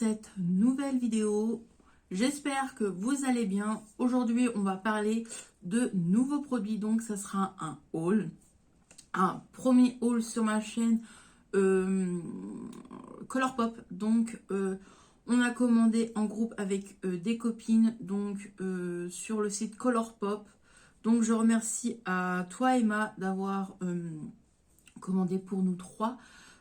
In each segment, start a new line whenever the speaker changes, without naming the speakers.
cette nouvelle vidéo. J'espère que vous allez bien. Aujourd'hui, on va parler de nouveaux produits. Donc, ça sera un haul. Un premier haul sur ma chaîne Colourpop. Donc, on a commandé en groupe avec des copines. Donc, sur le site Colourpop. Donc, je remercie à toi, Emma, d'avoir commandé pour nous trois.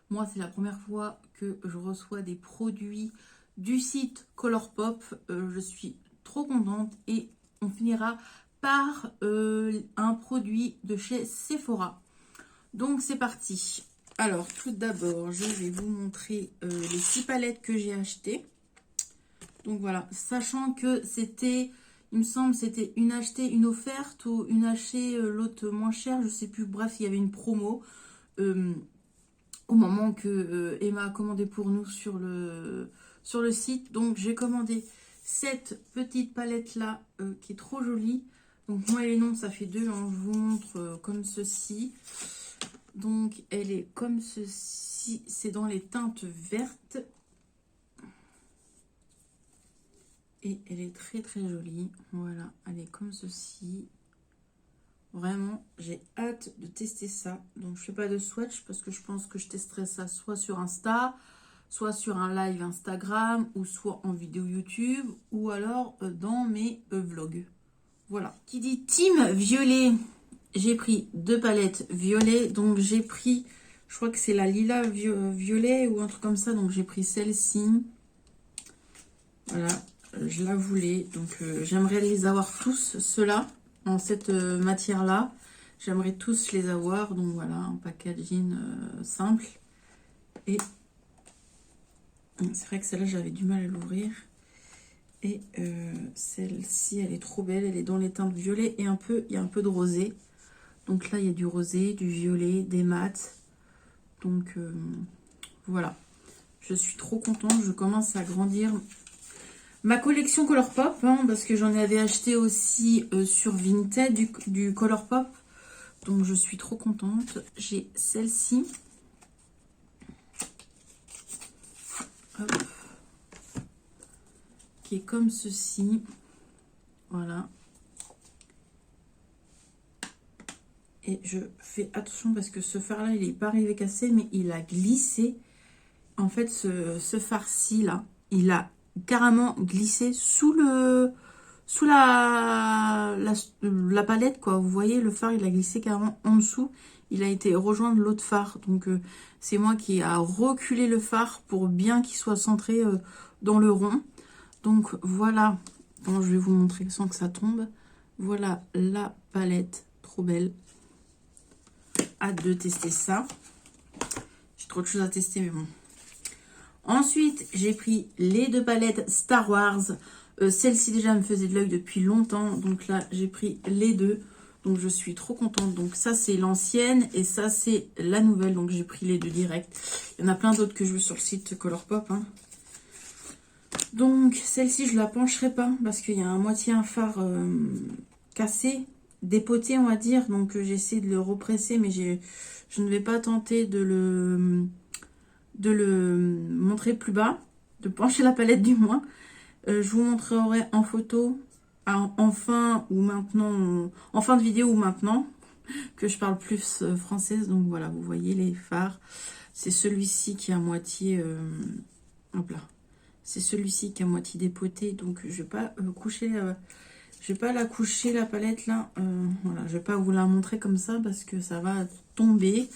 Moi, c'est la première fois que je reçois des produits du site Colourpop. Je suis trop contente et on finira par un produit de chez Sephora. Donc, c'est parti. Alors, tout d'abord, je vais vous montrer les 6 palettes que j'ai achetées. Donc, voilà. Sachant que c'était, il me semble, c'était une achetée, une offerte ou une achetée, l'autre moins chère. Je sais plus. Bref, il y avait une promo. Au moment que Emma a commandé pour nous sur le site. Donc, j'ai commandé cette petite palette-là qui est trop jolie. Donc, moi et les noms, ça fait deux. Hein, je vous montre comme ceci. Donc, elle est comme ceci. C'est dans les teintes vertes. Et elle est très, très jolie. Voilà, elle est comme ceci. Vraiment, j'ai hâte de tester ça. Donc, je fais pas de swatch parce que je pense que je testerai ça soit sur Insta, soit sur un live Instagram, ou soit en vidéo YouTube, ou alors dans mes vlogs. Voilà. Qui dit team violet, j'ai pris 2 palettes violet. Donc, j'ai pris, je crois que c'est la lilas violet ou un truc comme ça. Donc, j'ai pris celle-ci. Voilà, je la voulais. Donc, j'aimerais les avoir tous, ceux-là. En cette matière là, j'aimerais tous les avoir. Donc voilà, un packaging simple. Et c'est vrai que celle-là j'avais du mal à l'ouvrir. Et celle-ci elle est trop belle, elle est dans les teintes violet et il y a un peu de rosé. Donc là il y a du rosé, du violet, des mats. Donc voilà, je suis trop contente. Je commence à grandir ma collection Colourpop, hein, parce que j'en avais acheté aussi sur Vinted du Colourpop. Donc, je suis trop contente. J'ai celle-ci. Qui est comme ceci. Voilà. Et je fais attention parce que ce fard-là, il n'est pas arrivé cassé, mais il a glissé. En fait, ce fard-ci, là, il a carrément glissé sous la palette, quoi. Vous voyez, le fard, il a glissé carrément en dessous. Il a été rejoindre l'autre fard. Donc, c'est moi qui a reculé le fard pour bien qu'il soit centré dans le rond. Donc, voilà. Bon, je vais vous montrer sans que ça tombe. Voilà la palette. Trop belle. Hâte de tester ça. J'ai trop de choses à tester, mais bon. Ensuite, j'ai pris les 2 palettes Star Wars. Celle-ci déjà me faisait de l'œil depuis longtemps. Donc là, j'ai pris les 2. Donc je suis trop contente. Donc ça, c'est l'ancienne et ça, c'est la nouvelle. Donc j'ai pris les 2 direct. Il y en a plein d'autres que je veux sur le site Colourpop. Hein. Donc celle-ci, je la pencherai pas parce qu'il y a à moitié un fard cassé, dépoté, on va dire. Donc j'essaie de le represser, mais je ne vais pas tenter de le montrer plus bas, de pencher la palette du moins. Je vous montrerai en photo en fin ou maintenant, en fin de vidéo ou maintenant, que je parle plus française. Donc voilà, vous voyez les fards. C'est celui-ci qui est à moitié, hop là. C'est celui-ci qui est à moitié dépoté. Donc je vais pas coucher, je vais pas la coucher la palette là. Voilà, je vais pas vous la montrer comme ça parce que ça va tomber.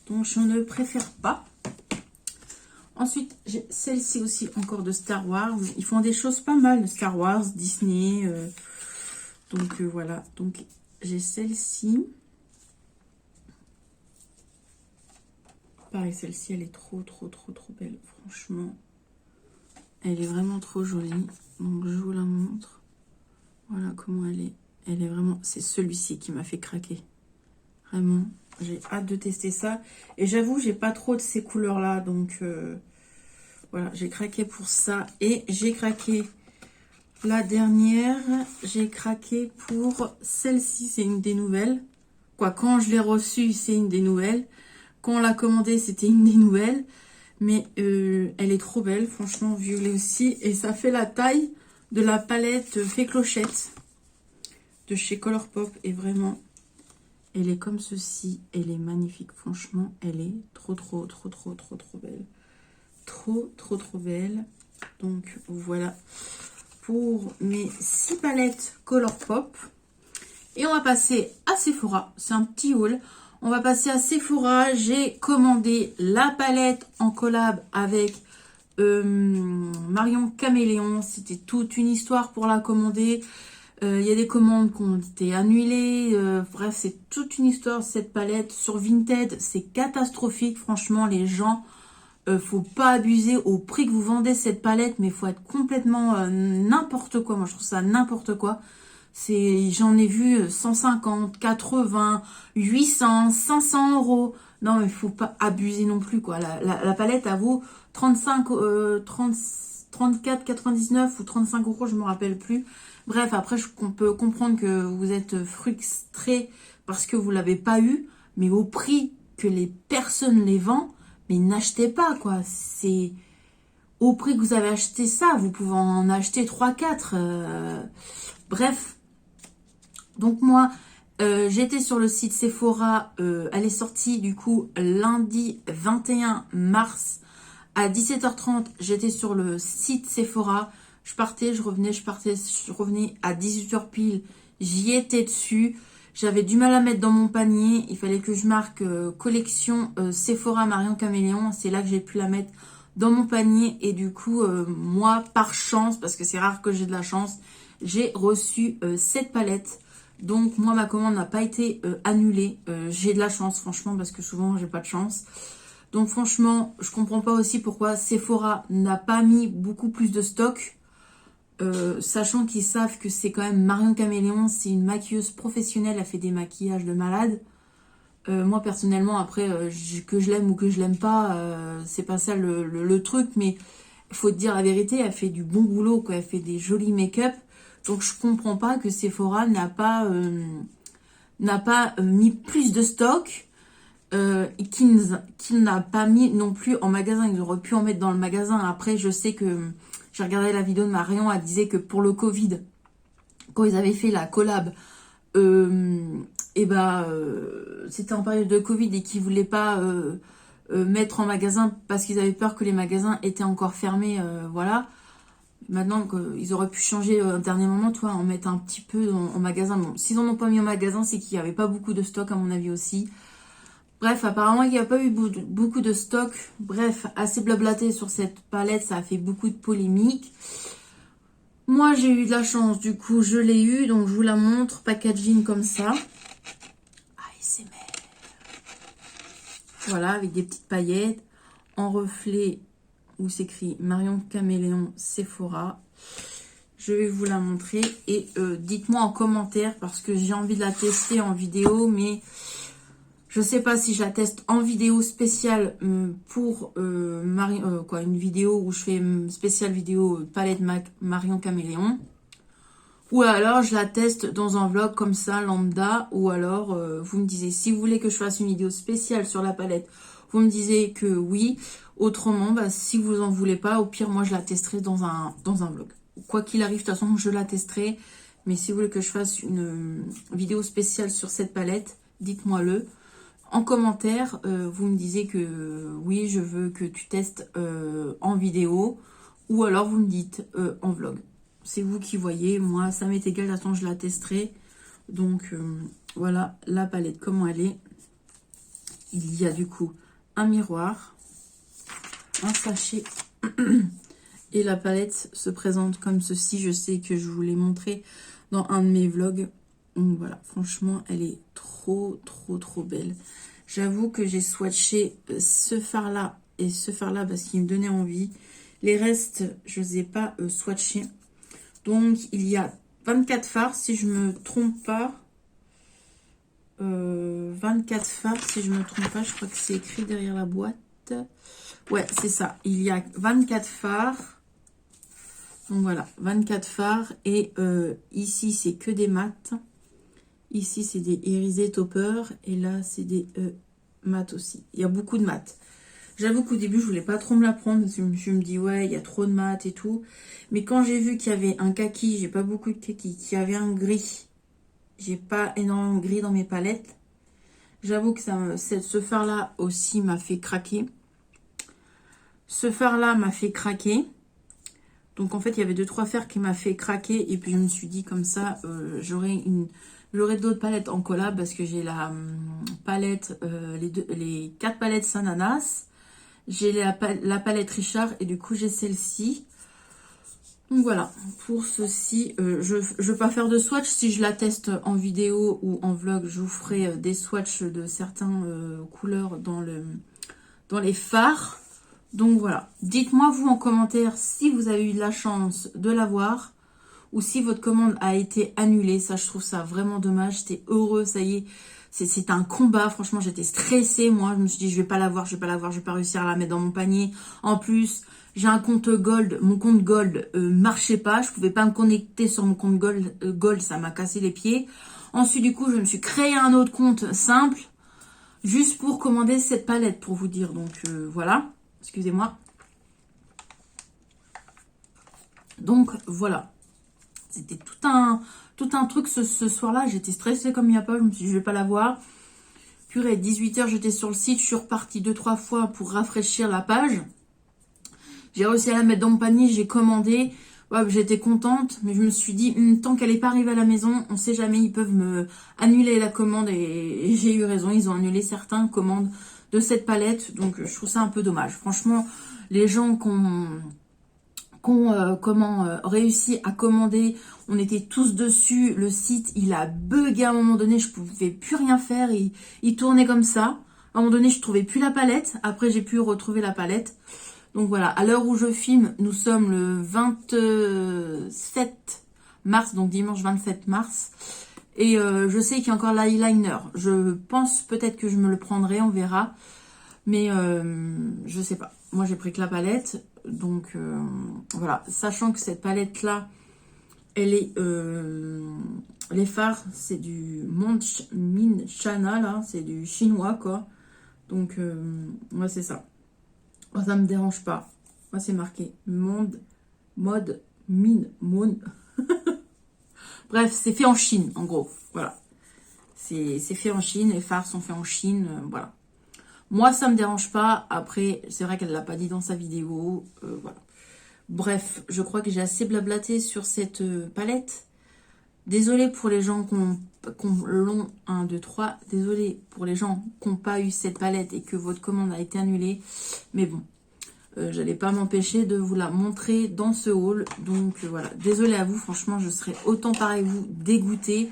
Donc je ne préfère pas. Ensuite, j'ai celle-ci aussi encore de Star Wars. Ils font des choses pas mal, Star Wars, Disney. Donc voilà. Donc j'ai celle-ci. Pareil, celle-ci, elle est trop belle. Franchement, elle est vraiment trop jolie. Donc je vous la montre. Voilà comment elle est. Elle est vraiment... C'est celui-ci qui m'a fait craquer. Vraiment. J'ai hâte de tester ça. Et j'avoue, j'ai pas trop de ces couleurs-là. Donc, voilà, j'ai craqué pour ça. Et j'ai craqué la dernière. J'ai craqué pour celle-ci. C'est une des nouvelles. Quoi, quand je l'ai reçue, c'est une des nouvelles. Quand on l'a commandée, c'était une des nouvelles. Mais elle est trop belle, franchement, violet aussi. Et ça fait la taille de la palette Fée Clochette de chez Colourpop. Et vraiment, elle est comme ceci. Elle est magnifique, franchement. Elle est trop belle. Trop belle. Donc, voilà pour mes 6 palettes Colourpop. Et on va passer à Sephora. C'est un petit haul. On va passer à Sephora. J'ai commandé la palette en collab avec Marion Caméléon. C'était toute une histoire pour la commander. Il y a des commandes qui ont été annulées. Bref, c'est toute une histoire cette palette. Sur Vinted, c'est catastrophique. Franchement, les gens, faut pas abuser au prix que vous vendez cette palette. Mais il faut être complètement n'importe quoi. Moi, je trouve ça n'importe quoi. J'en ai vu 150, 80, 800, 500 euros. Non, mais il faut pas abuser non plus, quoi. La palette, elle vaut 35, 34,99 ou 35 euros, je me rappelle plus. Bref, après, on peut comprendre que vous êtes frustré parce que vous l'avez pas eu. Mais au prix que les personnes les vendent, mais n'achetez pas, quoi. C'est au prix que vous avez acheté ça. Vous pouvez en acheter 3, 4. Bref. Donc moi, j'étais sur le site Sephora, elle est sortie du coup lundi 21 mars à 17h30. J'étais sur le site Sephora, je partais, je revenais, je revenais à 18h pile, j'y étais dessus. J'avais du mal à mettre dans mon panier, il fallait que je marque collection Sephora Marion Caméléon, c'est là que j'ai pu la mettre dans mon panier. Et du coup, moi, par chance, parce que c'est rare que j'ai de la chance, j'ai reçu cette palette. Donc moi ma commande n'a pas été annulée. J'ai de la chance franchement parce que souvent j'ai pas de chance. Donc franchement je comprends pas aussi pourquoi Sephora n'a pas mis beaucoup plus de stock. Sachant qu'ils savent que c'est quand même Marion Caméléon, c'est une maquilleuse professionnelle, elle fait des maquillages de malade. Moi personnellement après que je l'aime ou que je l'aime pas, c'est pas ça le truc, mais il faut te dire la vérité, elle fait du bon boulot quoi, elle fait des jolis make-up. Donc je comprends pas que Sephora n'a pas mis plus de stock et qu'il n'a pas mis non plus en magasin. Ils auraient pu en mettre dans le magasin. Après, je sais que j'ai regardé la vidéo de Marion, elle disait que pour le Covid, quand ils avaient fait la collab, c'était en période de Covid et qu'ils voulaient pas mettre en magasin parce qu'ils avaient peur que les magasins étaient encore fermés. Voilà. Maintenant qu'ils auraient pu changer un dernier moment, toi, en mettre un petit peu en magasin. Bon, s'ils n'en ont pas mis en magasin, c'est qu'il n'y avait pas beaucoup de stock, à mon avis aussi. Bref, apparemment, il n'y a pas eu beaucoup de stock. Bref, assez blablaté sur cette palette, ça a fait beaucoup de polémiques. Moi, j'ai eu de la chance, du coup, je l'ai eu. Donc, je vous la montre, packaging comme ça. ASMR. Voilà, avec des petites paillettes, en reflet où s'écrit Marion Caméléon Sephora. Je vais vous la montrer et dites-moi en commentaire parce que j'ai envie de la tester en vidéo, mais je sais pas si je la teste en vidéo spéciale pour une vidéo où je fais une spéciale vidéo palette Marion Caméléon, ou alors je la teste dans un vlog comme ça lambda, ou alors vous me disiez si vous voulez que je fasse une vidéo spéciale sur la palette, vous me disiez que oui. Autrement, si vous en voulez pas, au pire, moi, je la testerai dans un vlog. Quoi qu'il arrive, de toute façon, je la testerai. Mais si vous voulez que je fasse une vidéo spéciale sur cette palette, dites-moi-le. En commentaire, vous me disiez que oui, je veux que tu testes en vidéo. Ou alors, vous me dites en vlog. C'est vous qui voyez. Moi, ça m'est égal. Attends, je la testerai. Donc, voilà la palette, comment elle est. Il y a du coup un miroir, un sachet et la palette se présente comme ceci. Je sais que je vous l'ai montré dans un de mes vlogs. Donc voilà, franchement elle est trop belle. J'avoue que j'ai swatché ce fard là et ce fard là parce qu'il me donnait envie. Les restes je les ai pas swatchés. Donc il y a 24 fards si je me trompe pas. 24 fards si je me trompe pas, je crois que c'est écrit derrière la boîte. Ouais, c'est ça. Il y a 24 fards. Donc voilà, 24 fards. Et ici, c'est que des mats. Ici, c'est des irisés topper. Et là, c'est des mats aussi. Il y a beaucoup de mats. J'avoue qu'au début, je voulais pas trop me la prendre parce que je me dis, ouais, il y a trop de mat et tout. Mais quand j'ai vu qu'il y avait un kaki, j'ai pas beaucoup de kaki, qu'il y avait un gris, j'ai pas énormément de gris dans mes palettes. J'avoue que ce fard-là aussi m'a fait craquer. Ce fard-là m'a fait craquer. Donc en fait, il y avait 2-3 fards qui m'a fait craquer. Et puis je me suis dit comme ça, j'aurai d'autres palettes en collab parce que j'ai la palette, les 4 palettes Sananas. J'ai la palette Richard et du coup j'ai celle-ci. Donc voilà, pour ceci, je ne vais pas faire de swatch. Si je la teste en vidéo ou en vlog, je vous ferai des swatchs de certaines couleurs dans les fards. Donc voilà, dites-moi vous en commentaire si vous avez eu de la chance de l'avoir ou si votre commande a été annulée. Ça, je trouve ça vraiment dommage. J'étais heureuse, ça y est. C'était un combat, franchement, j'étais stressée. Moi, je me suis dit, je vais pas l'avoir, je vais pas réussir à la mettre dans mon panier. En plus, j'ai un compte Gold. Mon compte Gold marchait pas. Je pouvais pas me connecter sur mon compte Gold, ça m'a cassé les pieds. Ensuite, du coup, je me suis créé un autre compte simple juste pour commander cette palette, pour vous dire. Donc, voilà. Excusez-moi. Donc, voilà. C'était tout un truc ce soir-là. J'étais stressée comme il n'y a pas. Je me suis dit, je vais pas l'avoir. Purée, 18 h, j'étais sur le site. Je suis repartie 2-3 fois pour rafraîchir la page. J'ai réussi à la mettre dans mon panier. J'ai commandé. Ouais, j'étais contente. Mais je me suis dit, tant qu'elle n'est pas arrivée à la maison, on ne sait jamais. Ils peuvent me annuler la commande. Et j'ai eu raison. Ils ont annulé certaines commandes de cette palette. Donc, je trouve ça un peu dommage. Franchement, les gens qui ont réussi à commander, on était tous dessus, le site il a bugué à un moment donné, je pouvais plus rien faire, il tournait comme ça, à un moment donné je trouvais plus la palette, après j'ai pu retrouver la palette. Donc voilà, à l'heure où je filme, nous sommes le 27 mars, donc dimanche 27 mars, et je sais qu'il y a encore l'eyeliner, je pense peut-être que je me le prendrai, on verra, mais je sais pas, moi j'ai pris que la palette. Donc voilà, sachant que cette palette là, elle est les fards, c'est du Min Chana là, c'est du chinois quoi. Donc moi c'est ça. Moi ça me dérange pas. Moi c'est marqué mode Min Mon. Bref, c'est fait en Chine en gros. Voilà. C'est fait en Chine, les fards sont faits en Chine, voilà. Moi, ça me dérange pas. Après, c'est vrai qu'elle ne l'a pas dit dans sa vidéo. Voilà. Bref, je crois que j'ai assez blablaté sur cette palette. Désolée pour les gens qui l'ont 1, 2, 3. Désolée pour les gens qui n'ont pas eu cette palette et que votre commande a été annulée. Mais bon, j'allais pas m'empêcher de vous la montrer dans ce haul. Donc voilà, désolée à vous. Franchement, je serais autant pareil que vous, dégoûtée.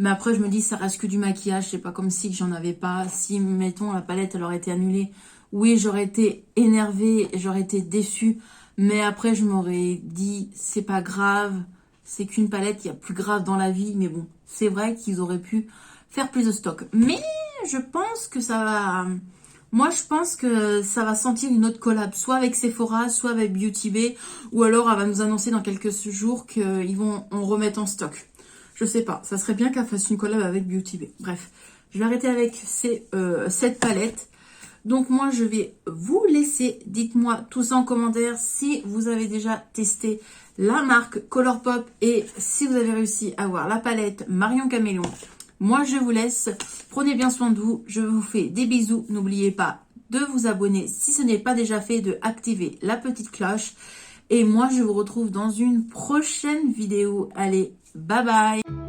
Mais après, je me dis, ça reste que du maquillage. C'est pas comme si j'en avais pas. Si, mettons, la palette, elle aurait été annulée. Oui, j'aurais été énervée, j'aurais été déçue. Mais après, je m'aurais dit, c'est pas grave. C'est qu'une palette, il y a plus grave dans la vie. Mais bon, c'est vrai qu'ils auraient pu faire plus de stock. Mais je pense que ça va... Moi, je pense que ça va sentir une autre collab. Soit avec Sephora, soit avec Beauty Bay. Ou alors, elle va nous annoncer dans quelques jours qu'ils vont en remettre en stock. Je sais pas, ça serait bien qu'elle fasse une collab avec Beauty Bay. Bref, je vais arrêter avec cette palette. Donc moi, je vais vous laisser. Dites-moi tout ça en commentaire si vous avez déjà testé la marque Colourpop et si vous avez réussi à avoir la palette Marion Caméléon. Moi, je vous laisse. Prenez bien soin de vous. Je vous fais des bisous. N'oubliez pas de vous abonner si ce n'est pas déjà fait, de activer la petite cloche. Et moi, je vous retrouve dans une prochaine vidéo. Allez, bye bye!